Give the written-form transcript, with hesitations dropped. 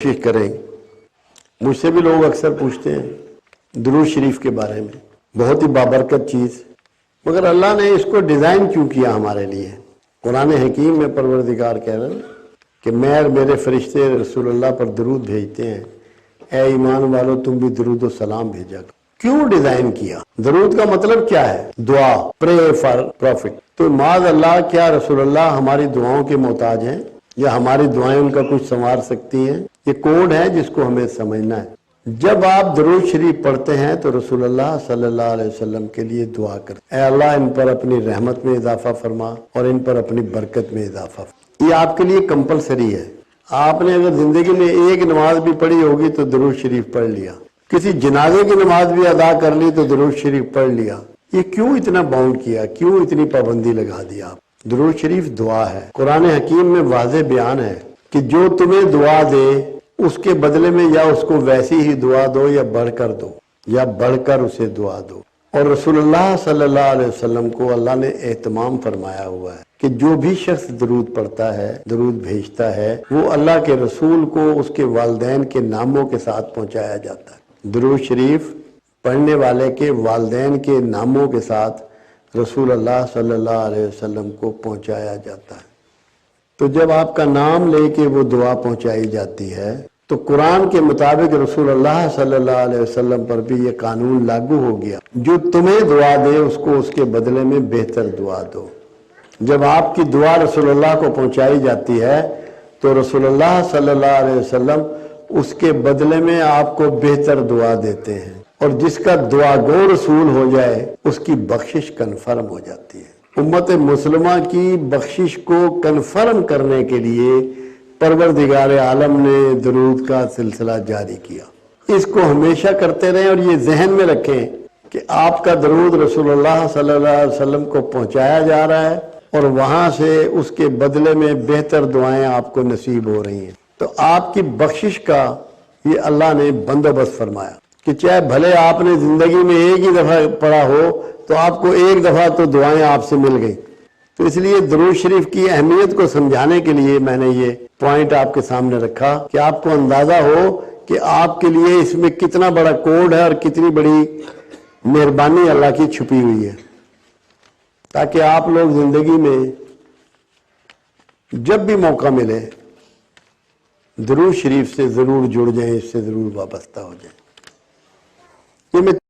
कोशिश करें। मुझसे भी लोग अक्सर पूछते हैं दुरूद शरीफ के बारे में, बहुत ही बाबरकत चीज़, मगर अल्लाह ने इसको डिज़ाइन क्यों किया हमारे लिए। कुरान हकीम में परवरदिगार कह रहे हैं कि मैं और मेरे फरिश्ते रसूलुल्लाह पर दुरूद भेजते हैं, ए ईमान वालों तुम भी दुरूद और सलाम भेजा। क्यों डिज़ाइन किया? दुरूद का मतलब क्या है? दुआ, प्रे फॉर प्रॉफिट। तो माज़ अल्लाह क्या रसूलुल्लाह हमारी दुआओं के मोहताज हैं या हमारी दुआएं उनका कुछ संवार सकती हैं? ये कोड है जिसको हमें समझना है। जब आप दुरूद शरीफ पढ़ते हैं तो रसूलुल्लाह सल्लल्लाहु अलैहि वसल्लम के लिए दुआ करते हैं, ऐ अल्लाह इन पर अपनी रहमत में इजाफा फरमा और इन पर अपनी बरकत में इजाफा फरमा। ये आपके लिए कंपलसरी है। आपने अगर जिंदगी में एक नमाज भी पढ़ी होगी तो दुरूद शरीफ पढ़ लिया, किसी जनाजे की नमाज भी अदा कर ली तो दुरूद शरीफ पढ़ लिया। ये क्यों इतना बाउंड किया, क्यों इतनी पाबंदी लगा दी? आप दुरूद शरीफ दुआ है। कुरान हकीम में वाज़ेह बयान है कि जो तुम्हें दुआ दे उसके बदले में या उसको वैसी ही दुआ दो या बढ़कर दो या बढ़कर उसे दुआ दो। और रसूलुल्लाह सल्लल्लाहु अलैहि वसल्लम को अल्लाह ने एहतमाम फरमाया हुआ है कि जो भी शख्स दुरूद पढ़ता है, दुरूद भेजता है, वो अल्लाह के रसूल को उसके वालिदैन के नामों के साथ पहुंचाया जाता है। दुरूद शरीफ पढ़ने वाले के वालिदैन के नामों के साथ रसूलुल्लाह सल्लल्लाहु अलैहि वसल्लम को पहुंचाया जाता है। तो जब आपका नाम लेके वो दुआ पहुंचाई जाती है तो कुरान के मुताबिक रसूलुल्लाह सल्लल्लाहु अलैहि वसल्लम पर भी ये कानून लागू हो गया, जो तुम्हें दुआ दे उसको उसके बदले में बेहतर दुआ दो। जब आपकी दुआ रसूलुल्लाह को पहुंचाई जाती है तो रसूलुल्लाह सल्लल्लाहु अलैहि वसल्लम उसके बदले में आपको बेहतर दुआ देते हैं, और जिसका दुआ गो रसूल हो जाए उसकी बख्शिश कन्फर्म हो जाती है। उम्मत मुसलमा की बख्शिश को कन्फर्म करने के लिए परवरदिगार आलम ने दुरूद का सिलसिला जारी किया। इसको हमेशा करते रहें और ये जहन में रखें कि आपका दुरूद रसूलुल्लाह सल्लल्लाहु अलैहि वसल्लम को पहुंचाया जा रहा है और वहां से उसके बदले में बेहतर दुआएं आपको नसीब हो रही हैं। तो आपकी बख्शिश का ये अल्लाह ने बंदोबस्त फरमाया कि चाहे भले आपने जिंदगी में एक ही दफा पढ़ा हो तो आपको एक दफा तो दुआएं आपसे मिल गई। तो इसलिए दुरूद शरीफ की अहमियत को समझाने के लिए मैंने ये पॉइंट आपके सामने रखा कि आपको अंदाजा हो कि आपके लिए इसमें कितना बड़ा कोड है और कितनी बड़ी मेहरबानी अल्लाह की छुपी हुई है, ताकि आप लोग जिंदगी में जब भी मौका मिले दुरूद शरीफ से जरूर जुड़ जाएं, इससे जरूर वाबस्ता हो जाएं। ये मैं